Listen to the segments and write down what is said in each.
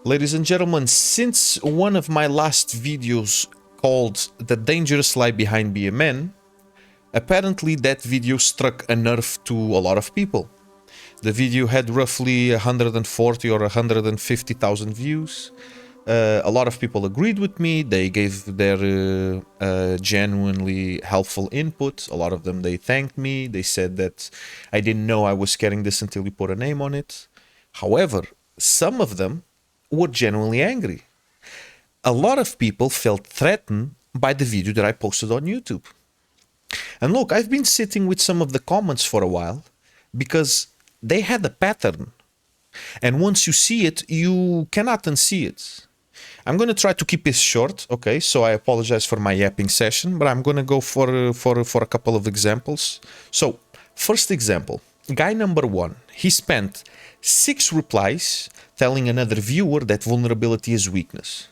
Ladies and gentlemen, since one of my last videos called The Dangerous Lie Behind Being a Man, apparently that video struck a nerve to a lot of people. The video had roughly 140 or 150,000 views. A lot of people agreed with me. They gave their genuinely helpful input. A lot of them, they thanked me. They said that I didn't know I was carrying this until you put a name on it. However, some of them were genuinely angry. A lot of people felt threatened by the video that I posted on YouTube. And look, I've been sitting with some of the comments for a while because they had a pattern. And once you see it, you cannot unsee it. I'm going to try to keep this short, okay? So I apologize for my yapping session, but I'm going to go for a couple of examples. So, first example, guy number 1, he spent 6 replies telling another viewer that vulnerability is weakness,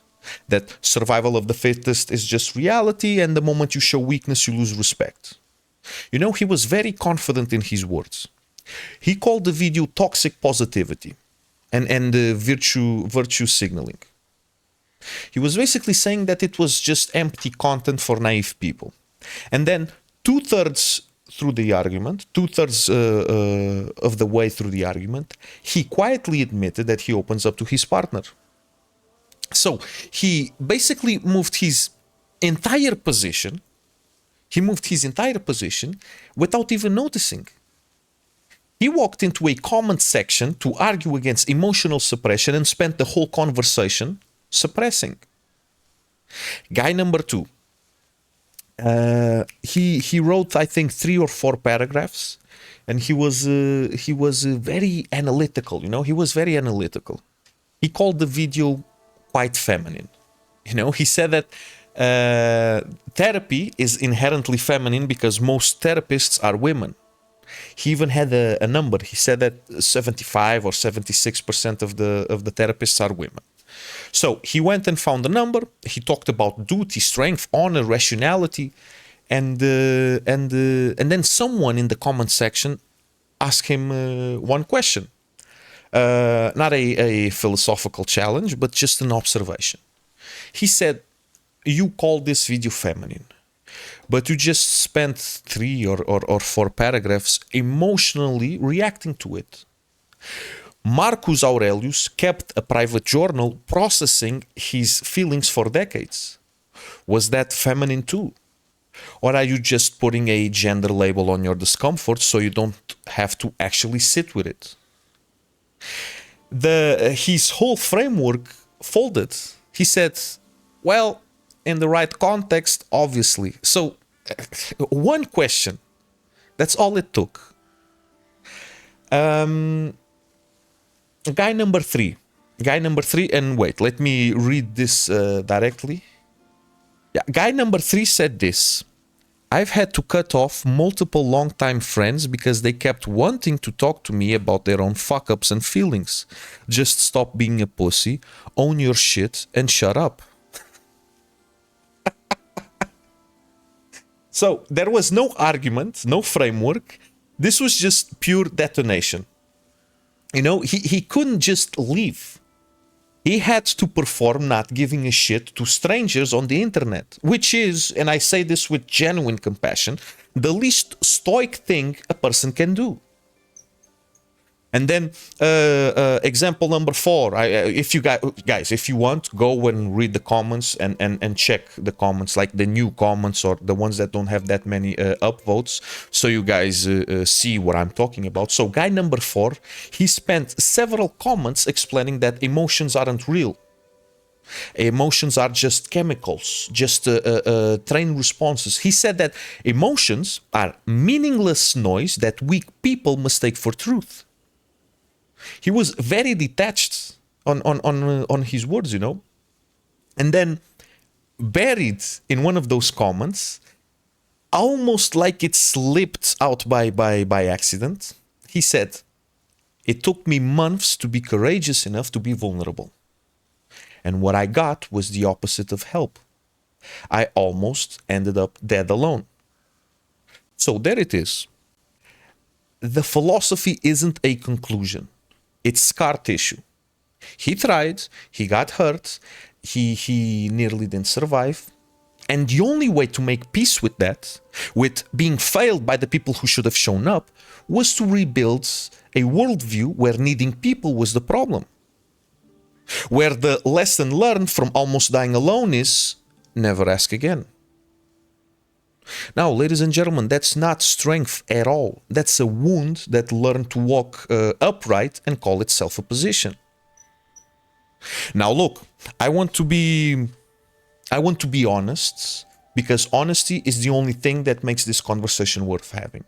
that survival of the fittest is just reality, and the moment you show weakness, you lose respect. You know, he was very confident in his words. He called the video toxic positivity and virtue signaling. He was basically saying that it was just empty content for naive people. And then 2/3 through the argument, 2/3 of the way through the argument, he quietly admitted that he opens up to his partner. So he basically moved his entire position. He moved his entire position without even noticing. He walked into a comment section to argue against emotional suppression and spent the whole conversation suppressing. Guy number 2. He wrote, I think, 3 or 4 paragraphs, and he was very analytical. You know, he was very analytical. He called the video quite feminine. You know, he said that therapy is inherently feminine because most therapists are women. He even had a number. He said that 75 or 76% of the therapists are women. So he went and found a number. He talked about duty, strength, honor, rationality, and then someone in the comment section asked him one question. Not a philosophical challenge, but just an observation. He said, "You call this video feminine, but you just spent 3 or 4 paragraphs emotionally reacting to it. Marcus Aurelius kept a private journal processing his feelings for decades. Was that feminine too? Or are you just putting a gender label on your discomfort so you don't have to actually sit with it?" His whole framework folded. He said, well, in the right context, obviously. So, one question. That's all it took. Guy number 3. And wait, let me read this directly. Yeah, guy number 3 said this. "I've had to cut off multiple longtime friends because they kept wanting to talk to me about their own fuck-ups and feelings. Just stop being a pussy, own your shit, and shut up." So there was no argument, no framework. This was just pure detonation. You know, he couldn't just leave. He had to perform not giving a shit to strangers on the internet, which is, and I say this with genuine compassion, the least stoic thing a person can do. And then example number 4. If you guys, if you want, go and read the comments and check the comments, like the new comments or the ones that don't have that many upvotes, so you guys see what I'm talking about. So guy number 4, he spent several comments explaining that emotions aren't real. Emotions are just chemicals, just trained responses. He said that emotions are meaningless noise that weak people mistake for truth. He was very detached on his words, you know. And then buried in one of those comments, almost like it slipped out by accident, he said, "It took me months to be courageous enough to be vulnerable. And what I got was the opposite of help. I almost ended up dead alone." So there it is. The philosophy isn't a conclusion. It's scar tissue. He tried, he got hurt, he nearly didn't survive. And the only way to make peace with that, with being failed by the people who should have shown up, was to rebuild a worldview where needing people was the problem. Where the lesson learned from almost dying alone is never ask again. Now, ladies and gentlemen, that's not strength at all. That's a wound that learned to walk upright and call itself a position. Now, look, I want to be honest, because honesty is the only thing that makes this conversation worth having.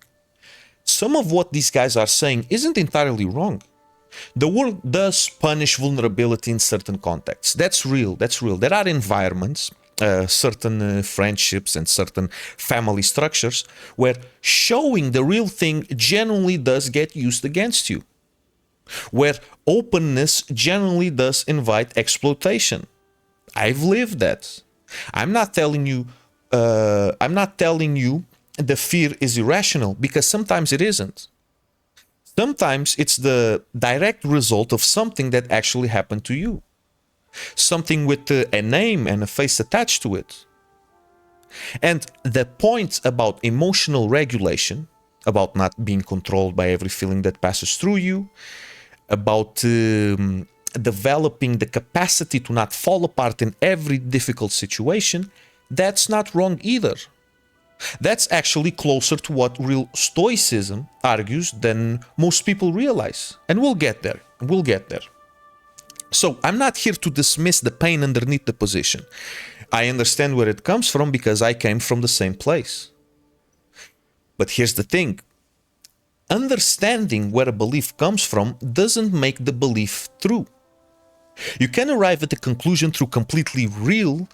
Some of what these guys are saying isn't entirely wrong. The world does punish vulnerability in certain contexts. That's real. That's real. There are environments, certain friendships and certain family structures where showing the real thing genuinely does get used against you. Where openness generally does invite exploitation. I've lived that. I'm not telling you the fear is irrational, because sometimes it isn't. Sometimes it's the direct result of something that actually happened to you. Something with a name and a face attached to it. And the point about emotional regulation, about not being controlled by every feeling that passes through you, about developing the capacity to not fall apart in every difficult situation, that's not wrong either. That's actually closer to what real Stoicism argues than most people realize. And we'll get there. We'll get there. So I'm not here to dismiss the pain underneath the position. I understand where it comes from because I came from the same place. But here's the thing. Understanding where a belief comes from doesn't make the belief true. You can arrive at a conclusion through completely real,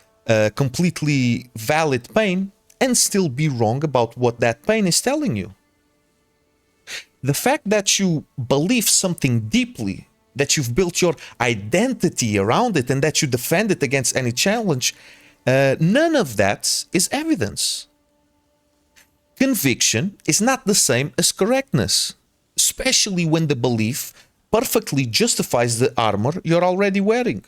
completely valid pain and still be wrong about what that pain is telling you. The fact that you believe something deeply, that you've built your identity around it and that you defend it against any challenge, none of that is evidence. Conviction is not the same as correctness, especially when the belief perfectly justifies the armor you're already wearing.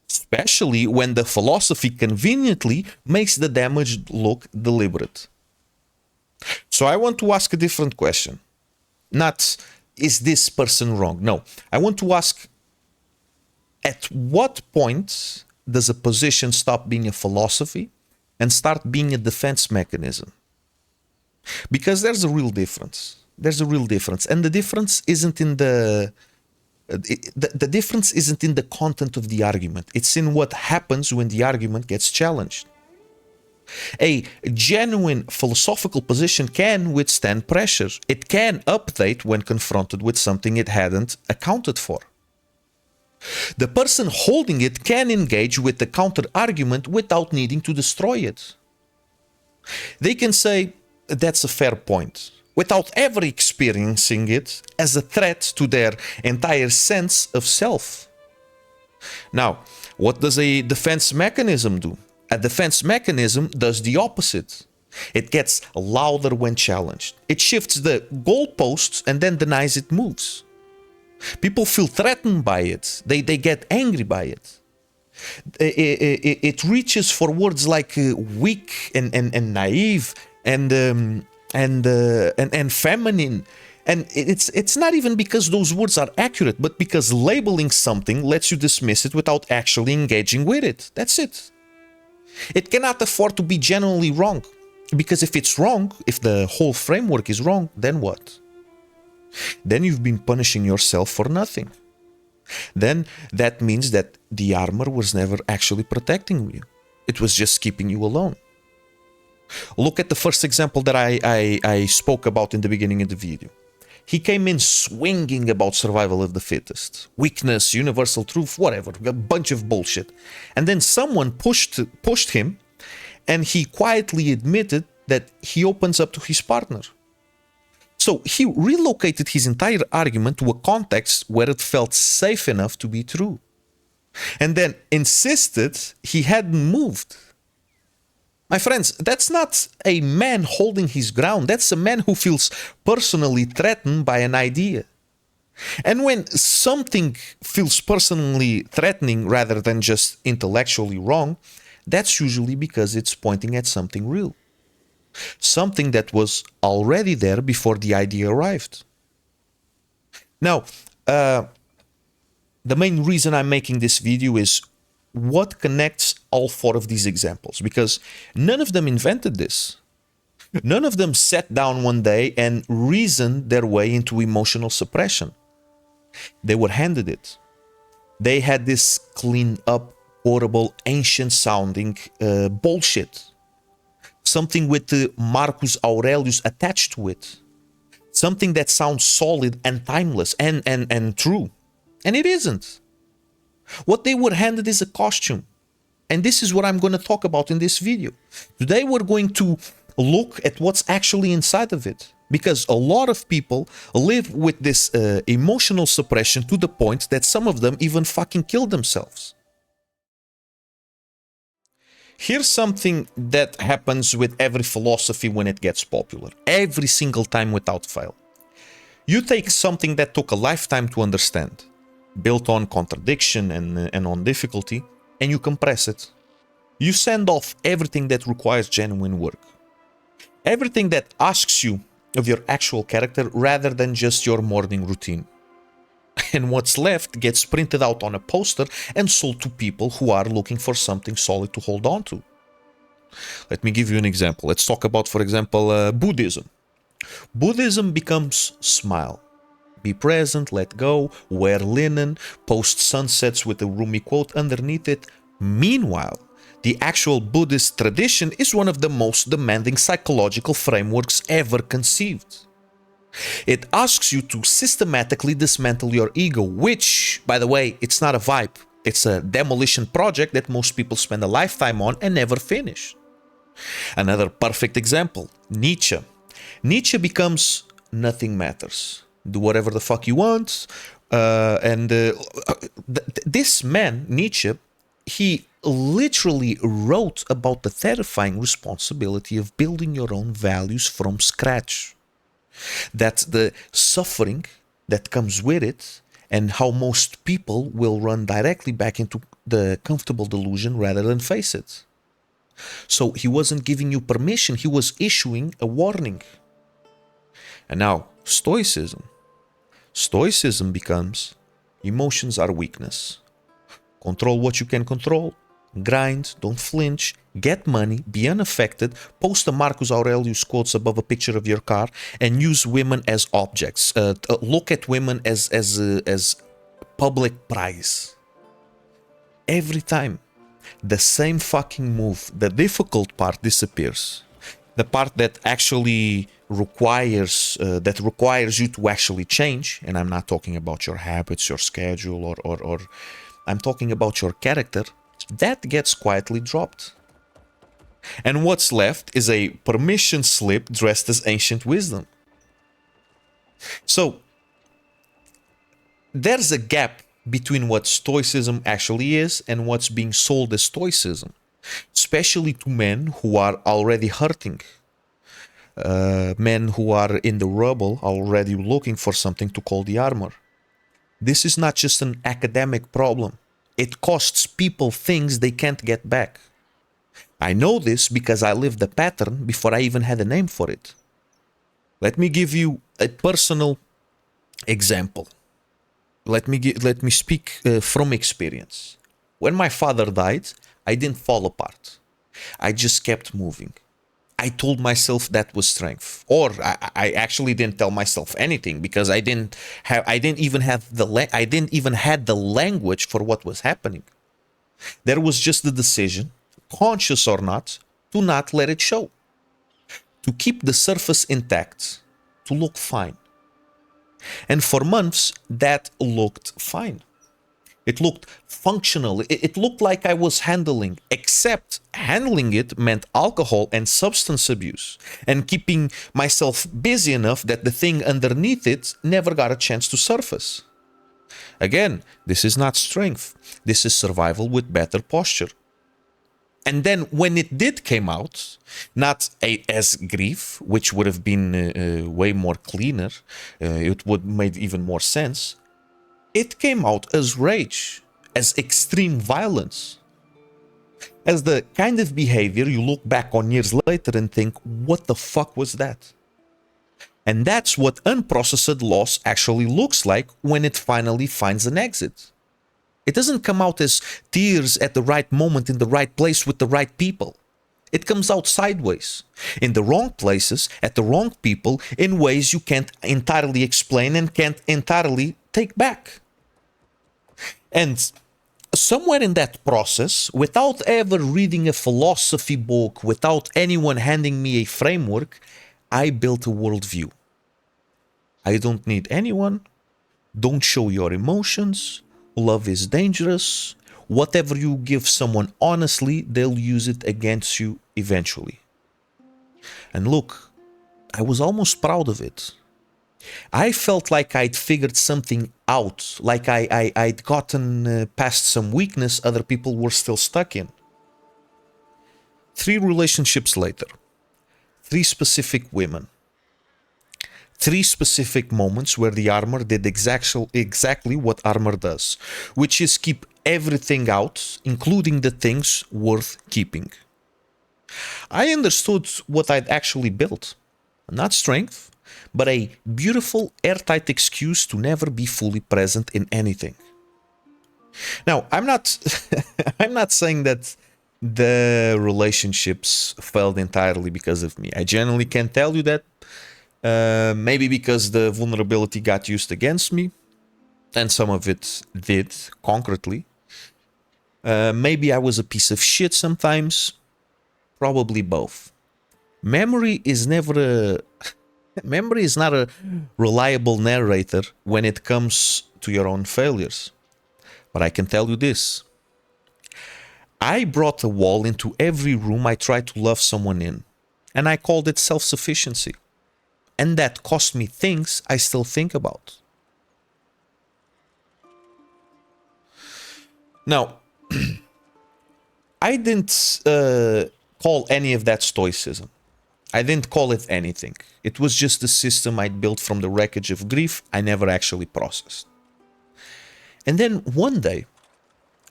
Especially when the philosophy conveniently makes the damage look deliberate. So I want to ask a different question. Not, is this person wrong? No. I want to ask, at what point does a position stop being a philosophy and start being a defense mechanism? Because there's a real difference. There's a real difference. And the difference isn't in the difference isn't in the content of the argument. It's in what happens when the argument gets challenged. A genuine philosophical position can withstand pressure. It can update when confronted with something it hadn't accounted for. The person holding it can engage with the counter-argument without needing to destroy it. They can say, that's a fair point, without ever experiencing it as a threat to their entire sense of self. Now, what does a defense mechanism do? A defense mechanism does the opposite. It gets louder when challenged. It shifts the goalposts and then denies it moves. People feel threatened by it. They get angry by it. It reaches for words like weak and naive and feminine. And it's not even because those words are accurate, but because labeling something lets you dismiss it without actually engaging with it. That's it. It cannot afford to be genuinely wrong. Because if it's wrong, if the whole framework is wrong, then what? Then you've been punishing yourself for nothing. Then that means that the armor was never actually protecting you. It was just keeping you alone. Look at the first example that I spoke about in the beginning of the video. He came in swinging about survival of the fittest, weakness, universal truth, whatever, a bunch of bullshit. And then someone pushed him, and he quietly admitted that he opens up to his partner. So he relocated his entire argument to a context where it felt safe enough to be true. And then insisted he hadn't moved. My friends, that's not a man holding his ground. That's a man who feels personally threatened by an idea. And when something feels personally threatening rather than just intellectually wrong, that's usually because it's pointing at something real. Something that was already there before the idea arrived. Now, the main reason I'm making this video is what connects all four of these examples, because none of them invented this. None of them sat down one day and reasoned their way into emotional suppression. They were handed it. They had this clean up, quotable, ancient sounding bullshit. Something with the Marcus Aurelius attached to it. Something that sounds solid and timeless and true. And it isn't. What they were handed is a costume. And this is what I'm going to talk about in this video. Today we're going to look at what's actually inside of it. Because a lot of people live with this emotional suppression to the point that some of them even fucking kill themselves. Here's something that happens with every philosophy when it gets popular. Every single time without fail. You take something that took a lifetime to understand, built on contradiction and on difficulty, and you compress it. You send off everything that requires genuine work. Everything that asks you of your actual character rather than just your morning routine. And what's left gets printed out on a poster and sold to people who are looking for something solid to hold on to. Let me give you an example. Let's talk about, for example, Buddhism. Buddhism becomes smile. Be present, let go, wear linen, post sunsets with a Rumi quote underneath it. Meanwhile, the actual Buddhist tradition is one of the most demanding psychological frameworks ever conceived. It asks you to systematically dismantle your ego, which, by the way, it's not a vibe. It's a demolition project that most people spend a lifetime on and never finish. Another perfect example, Nietzsche. Nietzsche becomes nothing matters. Do whatever the fuck you want. This man, Nietzsche, he literally wrote about the terrifying responsibility of building your own values from scratch. That's the suffering that comes with it, and how most people will run directly back into the comfortable delusion rather than face it. So he wasn't giving you permission, he was issuing a warning. And now, Stoicism. Stoicism becomes emotions are weakness. Control what you can control. Grind, don't flinch, get money, be unaffected, post a Marcus Aurelius quotes above a picture of your car, and use women as objects. Look at women as public prize. Every time, the same fucking move. The difficult part disappears. The part that actually requires you to actually change, and I'm not talking about your habits, your schedule, or I'm talking about your character. That gets quietly dropped. And what's left is a permission slip dressed as ancient wisdom. So, there's a gap between what Stoicism actually is and what's being sold as Stoicism. Especially to men who are already hurting. Men who are in the rubble already looking for something to call the armor. This is not just an academic problem. It costs people things they can't get back. I know this because I lived the pattern before I even had a name for it. Let me give you a personal example. Let me speak from experience. When my father died, I didn't fall apart. I just kept moving. I told myself that was strength, or I actually didn't tell myself anything because I didn't even have the language for what was happening. There was just the decision, conscious or not, to not let it show, to keep the surface intact, to look fine. And for months, that looked fine. It looked functional. It looked like I was handling, except handling it meant alcohol and substance abuse, and keeping myself busy enough that the thing underneath it never got a chance to surface. Again, this is not strength. This is survival with better posture. And then when it did came out, not as grief, which would have been way more cleaner, it would made even more sense. It came out as rage, as extreme violence, as the kind of behavior you look back on years later and think, what the fuck was that? And that's what unprocessed loss actually looks like when it finally finds an exit. It doesn't come out as tears at the right moment in the right place with the right people. It comes out sideways, in the wrong places, at the wrong people, in ways you can't entirely explain and can't entirely take back. And somewhere in that process, without ever reading a philosophy book, without anyone handing me a framework, I built a worldview. I don't need anyone. Don't show your emotions. Love is dangerous. Whatever you give someone honestly, they'll use it against you eventually. And look, I was almost proud of it. I felt like I'd figured something out, like I'd gotten past some weakness other people were still stuck in. 3 relationships later, 3 specific women, 3 specific moments where the armor did exactly what armor does, which is keep everything out, including the things worth keeping. I understood what I'd actually built. Not strength, but a beautiful, airtight excuse to never be fully present in anything. Now, I'm not I'm not saying that the relationships failed entirely because of me. I genuinely can tell you that. Maybe because the vulnerability got used against me, and some of it did, concretely. Maybe I was a piece of shit sometimes. Probably both. Memory is never a... Memory is not a reliable narrator when it comes to your own failures. But I can tell you this. I brought a wall into every room I tried to love someone in, and I called it self-sufficiency. And that cost me things I still think about. Now, I didn't call any of that Stoicism. I didn't call it anything. It was just a system I'd built from the wreckage of grief I never actually processed. And then one day,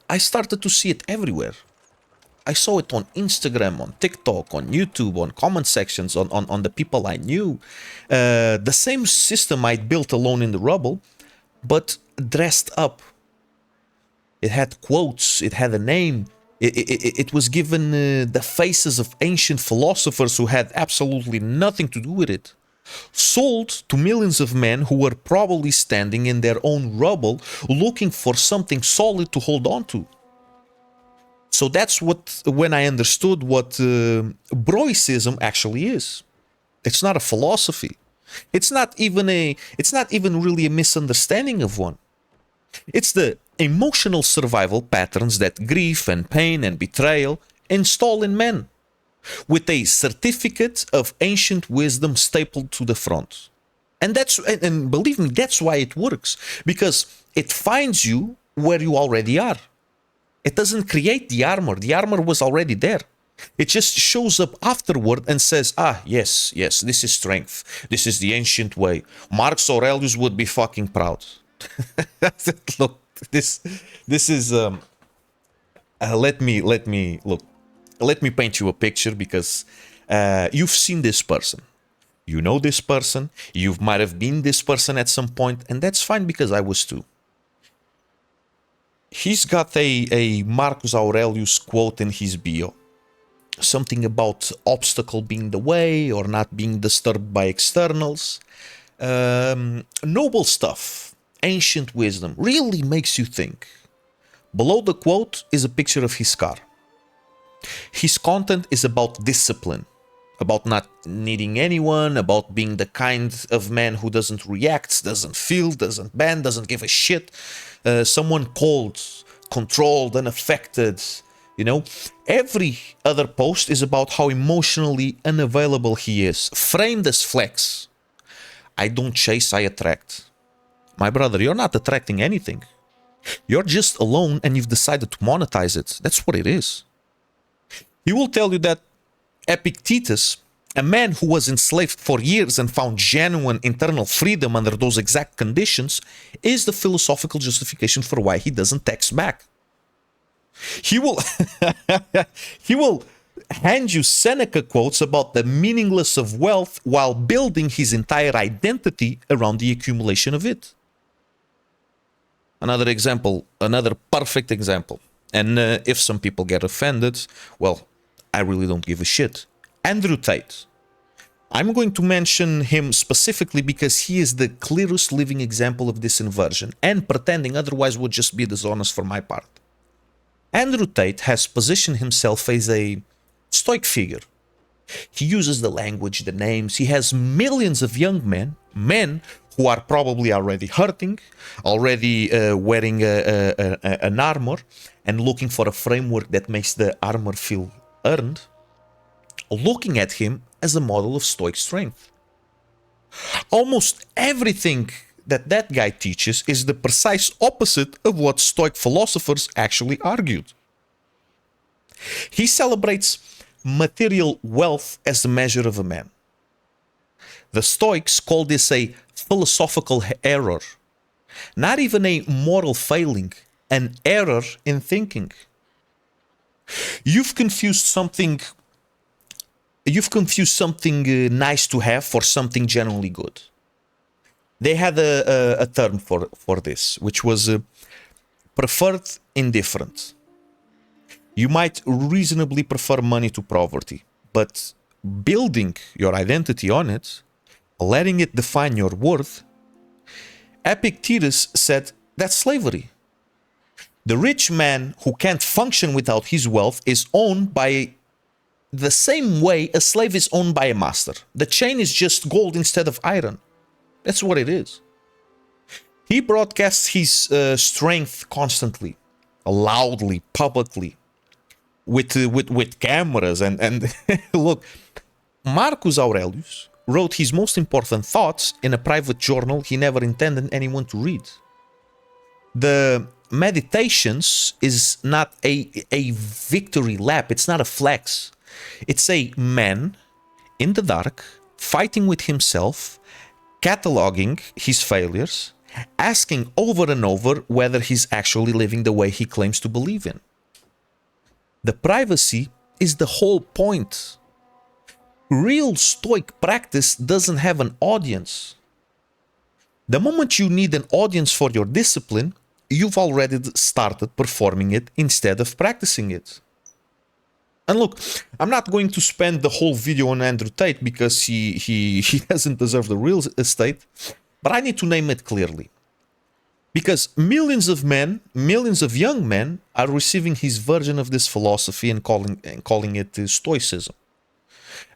I started to see it everywhere. I saw it on Instagram, on TikTok, on YouTube, on comment sections, on the people I knew. The same system I'd built alone in the rubble, but dressed up. It had quotes, it had a name. It was given the faces of ancient philosophers who had absolutely nothing to do with it. Sold to millions of men who were probably standing in their own rubble looking for something solid to hold on to. So that's when I understood what Broicism actually is. It's not a philosophy. It's not even really a misunderstanding of one. It's the emotional survival patterns that grief and pain and betrayal install in men, with a certificate of ancient wisdom stapled to the front. And believe me, that's why it works, because it finds you where you already are. It doesn't create the armor. The armor was already there. It just shows up afterward and says, yes, this is strength. This is the ancient way. Marcus Aurelius would be fucking proud. Look, this is let me paint you a picture, because you've seen this person. You know this person. You might have been this person at some point, and that's fine, because I was too. He's got a Marcus Aurelius quote in his bio. Something about obstacle being the way or not being disturbed by externals. Noble stuff. Ancient wisdom. Really makes you think. Below the quote is a picture of his car. His content is about discipline. About not needing anyone, about being the kind of man who doesn't react, doesn't feel, doesn't bend, doesn't give a shit. Someone cold, controlled, unaffected, you know. Every other post is about how emotionally unavailable he is, framed as flex. I don't chase, I attract. My brother, you're not attracting anything. You're just alone and you've decided to monetize it. That's what it is. He will tell you that Epictetus, a man who was enslaved for years and found genuine internal freedom under those exact conditions, is the philosophical justification for why he doesn't text back. He will he will hand you Seneca quotes about the meaninglessness of wealth while building his entire identity around the accumulation of it. Another example, another perfect example. And if some people get offended, well, I really don't give a shit. Andrew Tate. I'm going to mention him specifically because he is the clearest living example of this inversion, and pretending otherwise would just be dishonest for my part. Andrew Tate has positioned himself as a Stoic figure. He uses the language, the names. He has millions of young men who are probably already hurting, already wearing an armor and looking for a framework that makes the armor feel earned, looking at him as a model of Stoic strength. Almost everything that guy teaches is the precise opposite of what Stoic philosophers actually argued. He celebrates material wealth as the measure of a man. The Stoics call this a philosophical error, not even a moral failing, an error in thinking. You've confused something nice to have for something genuinely good. They had a term for this, which was preferred indifferent. You might reasonably prefer money to poverty, but building your identity on it, letting it define your worth, Epictetus said that's slavery. The rich man who can't function without his wealth is owned by the same way a slave is owned by a master. The chain is just gold instead of iron. That's what it is. He broadcasts his strength constantly, loudly, publicly, with cameras and look, Marcus Aurelius wrote his most important thoughts in a private journal he never intended anyone to read. The Meditations is not a victory lap, it's not a flex. It's a man in the dark fighting with himself, cataloging his failures, asking over and over whether he's actually living the way he claims to believe in. The privacy is the whole point. Real Stoic practice doesn't have an audience. The moment you need an audience for your discipline, you've already started performing it instead of practicing it. And look, I'm not going to spend the whole video on Andrew Tate because he doesn't deserve the real estate, but I need to name it clearly. Because millions of men, millions of young men are receiving his version of this philosophy and calling it Stoicism.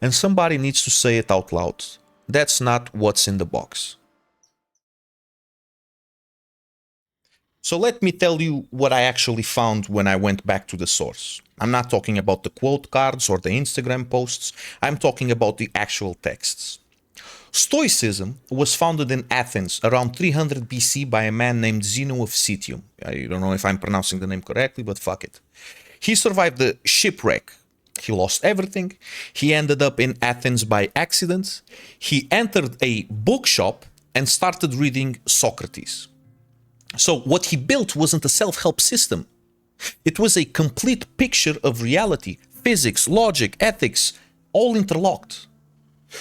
And somebody needs to say it out loud. That's not what's in the box. So let me tell you what I actually found when I went back to the source. I'm not talking about the quote cards or the Instagram posts. I'm talking about the actual texts. Stoicism was founded in Athens around 300 BC by a man named Zeno of Citium. I don't know if I'm pronouncing the name correctly, but fuck it. He survived the shipwreck. He lost everything. He ended up in Athens by accident. He entered a bookshop and started reading Socrates. So what he built wasn't a self-help system. It was a complete picture of reality, physics, logic, ethics, all interlocked.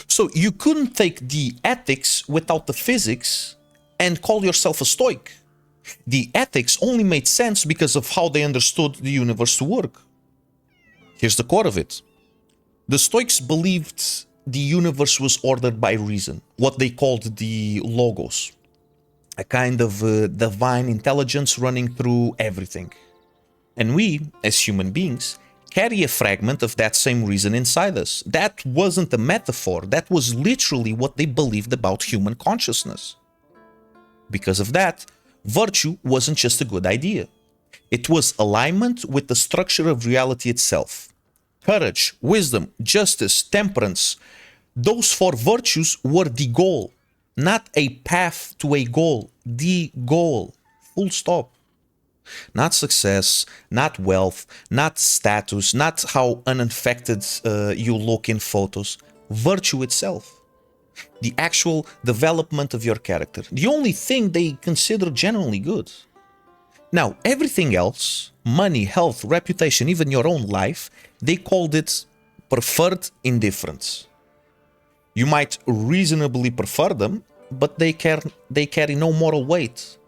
So you couldn't take the ethics without the physics and call yourself a Stoic. The ethics only made sense because of how they understood the universe to work. Here's the core of it. The Stoics believed the universe was ordered by reason, what they called the logos, a kind of divine intelligence running through everything. And we, as human beings, carry a fragment of that same reason inside us. That wasn't a metaphor. That was literally what they believed about human consciousness. Because of that, virtue wasn't just a good idea. It was alignment with the structure of reality itself. Courage, wisdom, justice, temperance, those four virtues were the goal, not a path to a goal. The goal. Full stop. Not success, not wealth, not status, not how unaffected you look in photos. Virtue itself. The actual development of your character. The only thing they consider genuinely good. Now, everything else, money, health, reputation, even your own life, they called it preferred indifference. You might reasonably prefer them, but they carry no moral weight.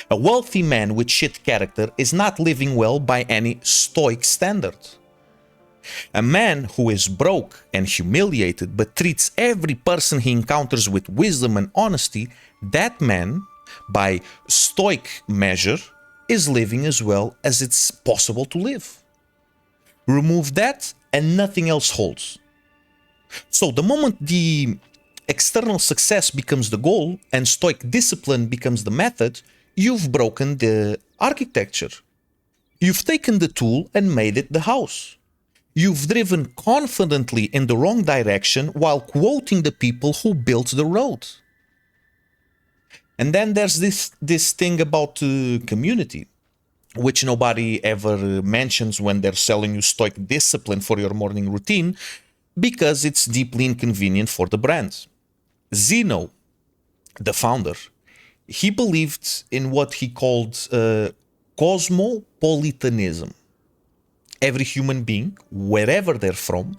A wealthy man with shit character is not living well by any Stoic standard. A man who is broke and humiliated but treats every person he encounters with wisdom and honesty, that man, by Stoic measure, is living as well as it's possible to live. Remove that and nothing else holds. So the moment the external success becomes the goal and Stoic discipline becomes the method, you've broken the architecture. You've taken the tool and made it the house. You've driven confidently in the wrong direction while quoting the people who built the road. And then there's this thing about community, which nobody ever mentions when they're selling you Stoic discipline for your morning routine, because it's deeply inconvenient for the brand. Zeno, the founder, he believed in what he called cosmopolitanism. Every human being, wherever they're from,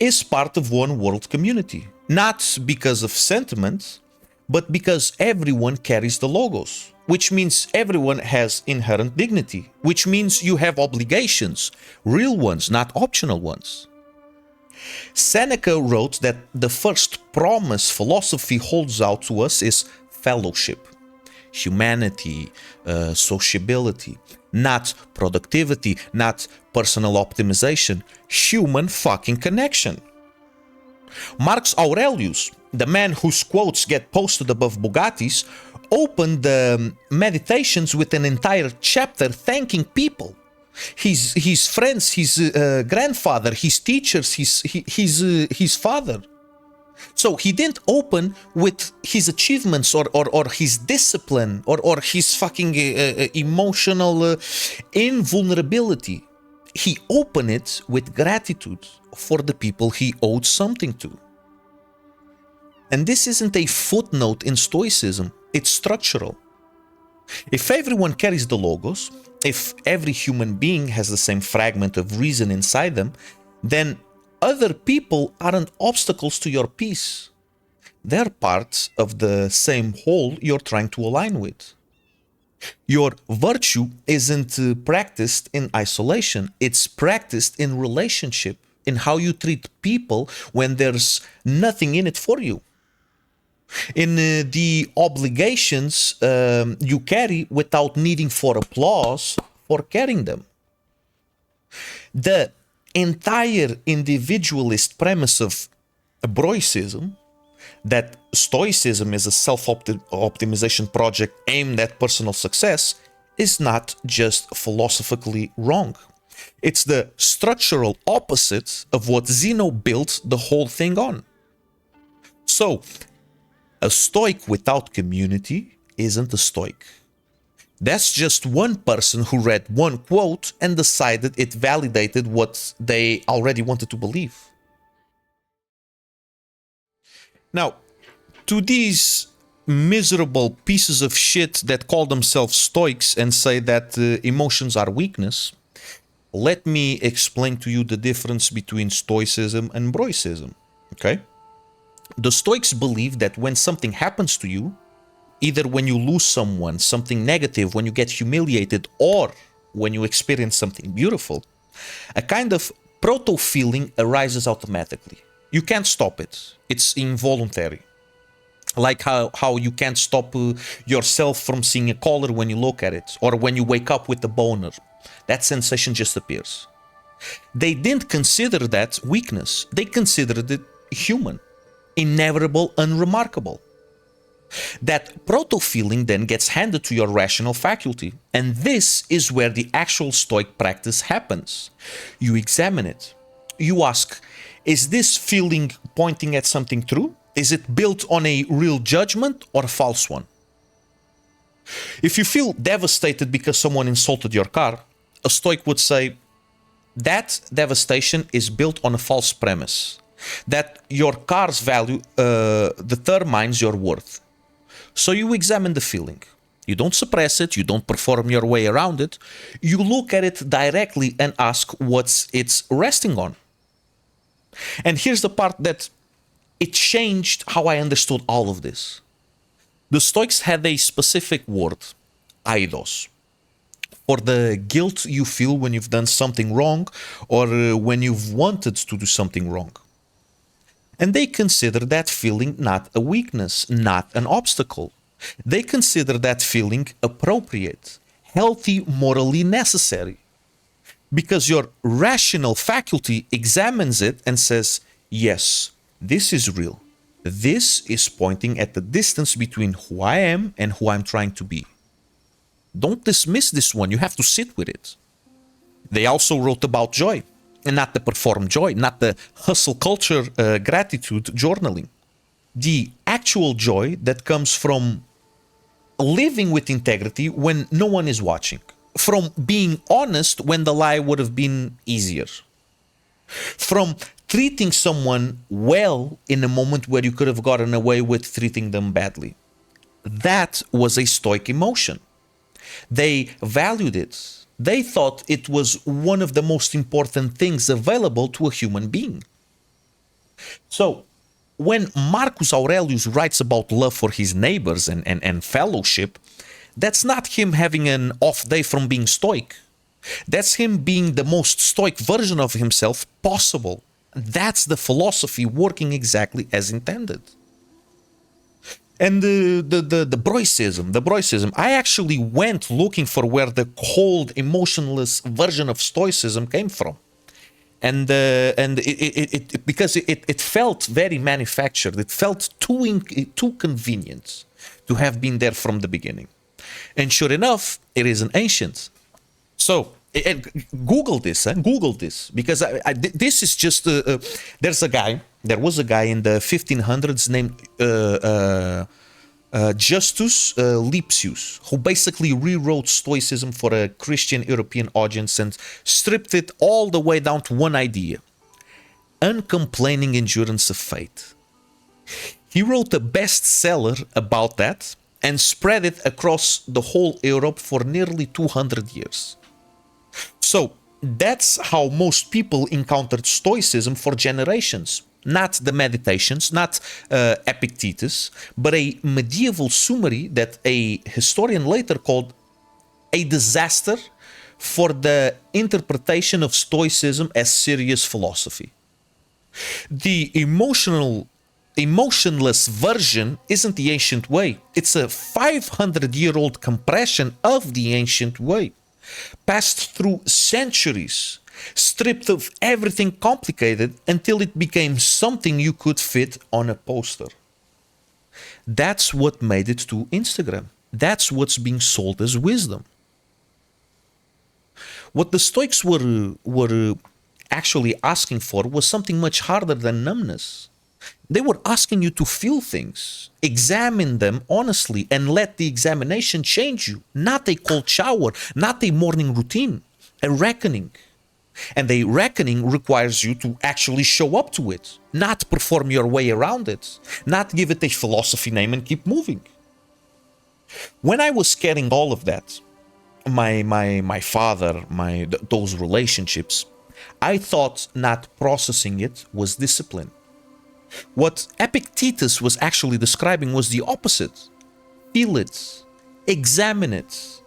is part of one world community. Not because of sentiment, but because everyone carries the logos, which means everyone has inherent dignity, which means you have obligations, real ones, not optional ones. Seneca wrote that the first promise philosophy holds out to us is fellowship, humanity, sociability, not productivity, not personal optimization, human fucking connection. Marcus Aurelius, the man whose quotes get posted above Bugattis, opened the meditations with an entire chapter thanking people. His friends, his grandfather, his teachers, his father. So he didn't open with his achievements or his discipline or his fucking emotional invulnerability. He opened it with gratitude for the people he owed something to. And this isn't a footnote in Stoicism, it's structural. If everyone carries the logos, if every human being has the same fragment of reason inside them, then other people aren't obstacles to your peace. They're parts of the same whole you're trying to align with. Your virtue isn't practiced in isolation, it's practiced in relationship, in how you treat people when there's nothing in it for you. In the obligations you carry without needing for applause for carrying them. The entire individualist premise of Broicism, that Stoicism is a self-optimization project aimed at personal success, is not just philosophically wrong. It's the structural opposite of what Zeno built the whole thing on. So, a Stoic without community isn't a Stoic. That's just one person who read one quote and decided it validated what they already wanted to believe. Now, to these miserable pieces of shit that call themselves Stoics and say that emotions are weakness, let me explain to you the difference between Stoicism and Broicism, okay? The Stoics believe that when something happens to you, either when you lose someone, something negative, when you get humiliated, or when you experience something beautiful, a kind of proto-feeling arises automatically. You can't stop it. It's involuntary. Like how you can't stop yourself from seeing a collar when you look at it, or when you wake up with a boner. That sensation just appears. They didn't consider that weakness. They considered it human, inevitable, unremarkable. That proto-feeling then gets handed to your rational faculty, and this is where the actual Stoic practice happens. You examine it. You ask, is this feeling pointing at something true? Is it built on a real judgment or a false one? If you feel devastated because someone insulted your car, a Stoic would say that devastation is built on a false premise, that your car's value determines your worth. So you examine the feeling. You don't suppress it, you don't perform your way around it. You look at it directly and ask what's it's resting on. And here's the part that it changed how I understood all of this. The Stoics had a specific word, aidos, for the guilt you feel when you've done something wrong or when you've wanted to do something wrong. And they consider that feeling not a weakness, not an obstacle. They consider that feeling appropriate, healthy, morally necessary. Because your rational faculty examines it and says, yes, this is real. This is pointing at the distance between who I am and who I'm trying to be. Don't dismiss this one. You have to sit with it. They also wrote about joy, and not the performed joy, not the hustle culture gratitude journaling. The actual joy that comes from living with integrity when no one is watching, from being honest when the lie would have been easier, from treating someone well in a moment where you could have gotten away with treating them badly. That was a Stoic emotion. They valued it. They thought it was one of the most important things available to a human being. So, when Marcus Aurelius writes about love for his neighbors and fellowship, that's not him having an off day from being Stoic. That's him being the most Stoic version of himself possible. That's the philosophy working exactly as intended. And the Broicism, I actually went looking for where the cold, emotionless version of Stoicism came from. And because it felt very manufactured, it felt too convenient to have been there from the beginning. And sure enough, it is an ancient. So, Google this, Google this, because this is just, there was a guy in the 1500s named Justus Lipsius, who basically rewrote Stoicism for a Christian European audience and stripped it all the way down to one idea: uncomplaining endurance of faith. He wrote a bestseller about that and spread it across the whole Europe for nearly 200 years. So that's how most people encountered Stoicism for generations. Not the meditations, not Epictetus, but a medieval summary that a historian later called a disaster for the interpretation of Stoicism as serious philosophy. The emotionless version isn't the ancient way. It's a 500-year-old compression of the ancient way, passed through centuries, stripped of everything complicated until it became something you could fit on a poster. That's what made it to Instagram. That's what's being sold as wisdom. What the Stoics were actually asking for was something much harder than numbness. They were asking you to feel things, examine them honestly, and let the examination change you. Not a cold shower, not a morning routine, a reckoning. And a reckoning requires you to actually show up to it, not perform your way around it, not give it a philosophy name and keep moving. When I was getting all of that, my father, those relationships, I thought not processing it was discipline. What Epictetus was actually describing was the opposite. Feel it, examine it,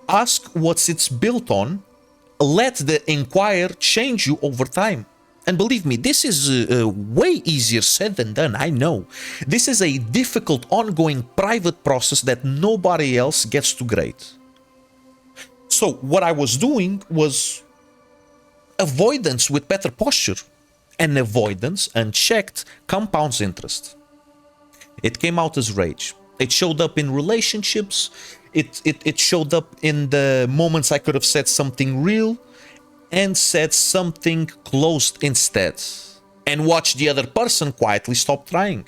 ask what it's built on, let the inquire change you over time. And believe me, this is way easier said than done, I know. This is a difficult, ongoing, private process that nobody else gets to grade. So what I was doing was avoidance with better posture. And avoidance, unchecked, compounds interest. It came out as rage. It showed up in relationships. It showed up in the moments I could have said something real and said something closed instead. And watched the other person quietly stop trying.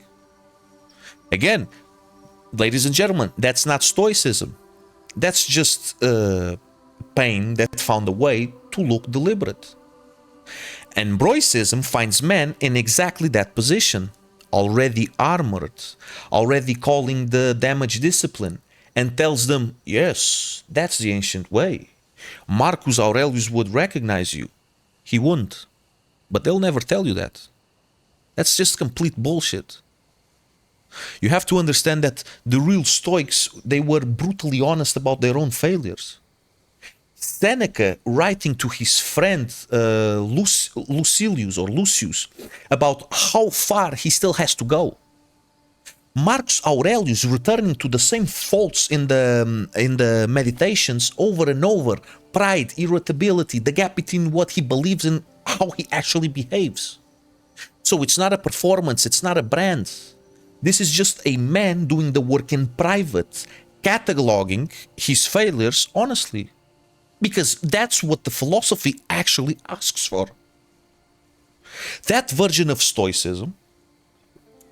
Again, ladies and gentlemen, that's not Stoicism. That's just pain that found a way to look deliberate. And Broicism finds men in exactly that position, already armored, already calling the damage discipline, and tells them, yes, that's the ancient way. Marcus Aurelius would recognize you. He wouldn't. But they'll never tell you that. That's just complete bullshit. You have to understand that the real Stoics, they were brutally honest about their own failures. Seneca, writing to his friend Lucius about how far he still has to go. Marcus Aurelius returning to the same faults in the meditations over and over: pride, irritability, the gap between what he believes and how he actually behaves. So it's not a performance, it's not a brand. This is just a man doing the work in private, cataloging his failures honestly. Because that's what the philosophy actually asks for. That version of Stoicism,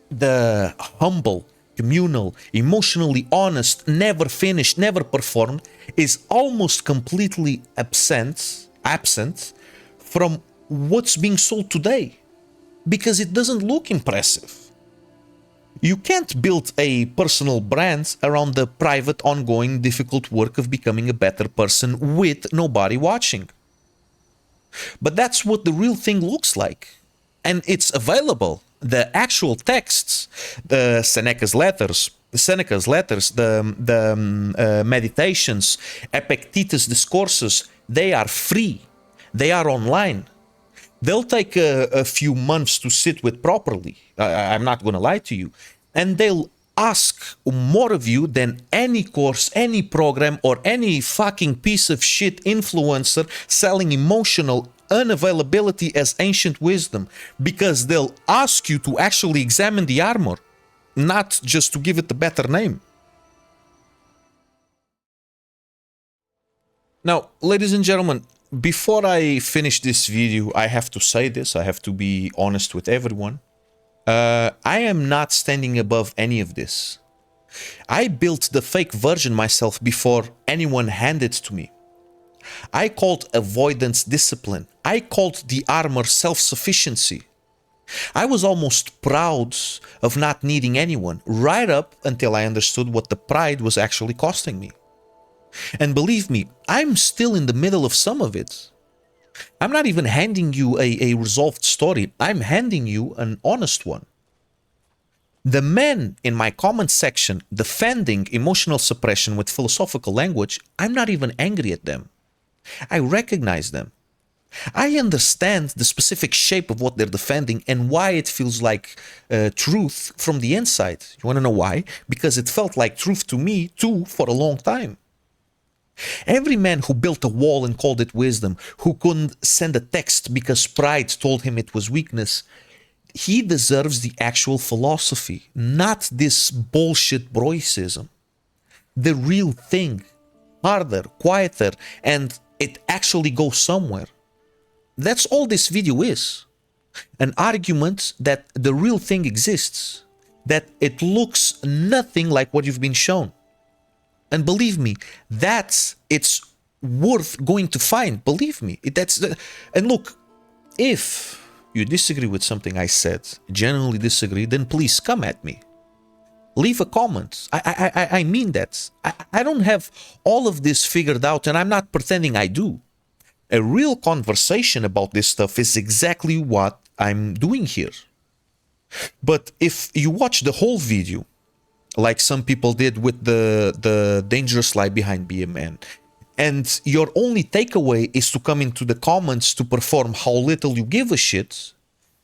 the humble, communal, emotionally honest, never finished, never performed, is almost completely absent from what's being sold today. Because it doesn't look impressive. You can't build a personal brand around the private, ongoing, difficult work of becoming a better person with nobody watching. But that's what the real thing looks like. And it's available. The actual texts, the Seneca's letters, the meditations, Epictetus' discourses, they are free. They are online. They'll take a few months to sit with properly. I'm not going to lie to you. And they'll ask more of you than any course, any program, or any fucking piece of shit influencer selling emotional unavailability as ancient wisdom. Because they'll ask you to actually examine the armor, not just to give it a better name. Now, ladies and gentlemen, before I finish this video, I have to say this, I have to be honest with everyone. I am not standing above any of this. I built the fake version myself before anyone handed it to me. I called avoidance discipline. I called the armor self-sufficiency. I was almost proud of not needing anyone, right up until I understood what the pride was actually costing me. And believe me, I'm still in the middle of some of it. I'm not even handing you a resolved story. I'm handing you an honest one. The men in my comment section defending emotional suppression with philosophical language, I'm not even angry at them. I recognize them. I understand the specific shape of what they're defending and why it feels like truth from the inside. You want to know why? Because it felt like truth to me too for a long time. Every man who built a wall and called it wisdom, who couldn't send a text because pride told him it was weakness, he deserves the actual philosophy, not this bullshit Broicism. The real thing, harder, quieter, and it actually goes somewhere. That's all this video is. An argument that the real thing exists, that it looks nothing like what you've been shown. And believe me, it's worth going to find. Believe me, and look, if you disagree with something I said, genuinely disagree, then please come at me. Leave a comment. I mean that. I don't have all of this figured out, and I'm not pretending I do. A real conversation about this stuff is exactly what I'm doing here. But if you watch the whole video, like some people did with the dangerous lie behind being a man, and your only takeaway is to come into the comments to perform how little you give a shit,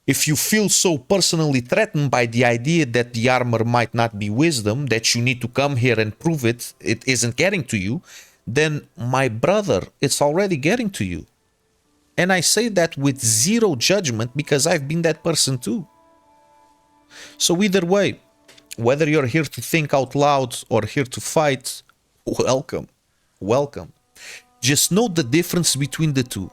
if you feel so personally threatened by the idea that the armor might not be wisdom, that you need to come here and prove it isn't getting to you, then my brother, it's already getting to you. And I say that with zero judgment because I've been that person too. So either way, whether you're here to think out loud or here to fight, welcome. Welcome. Just know the difference between the two.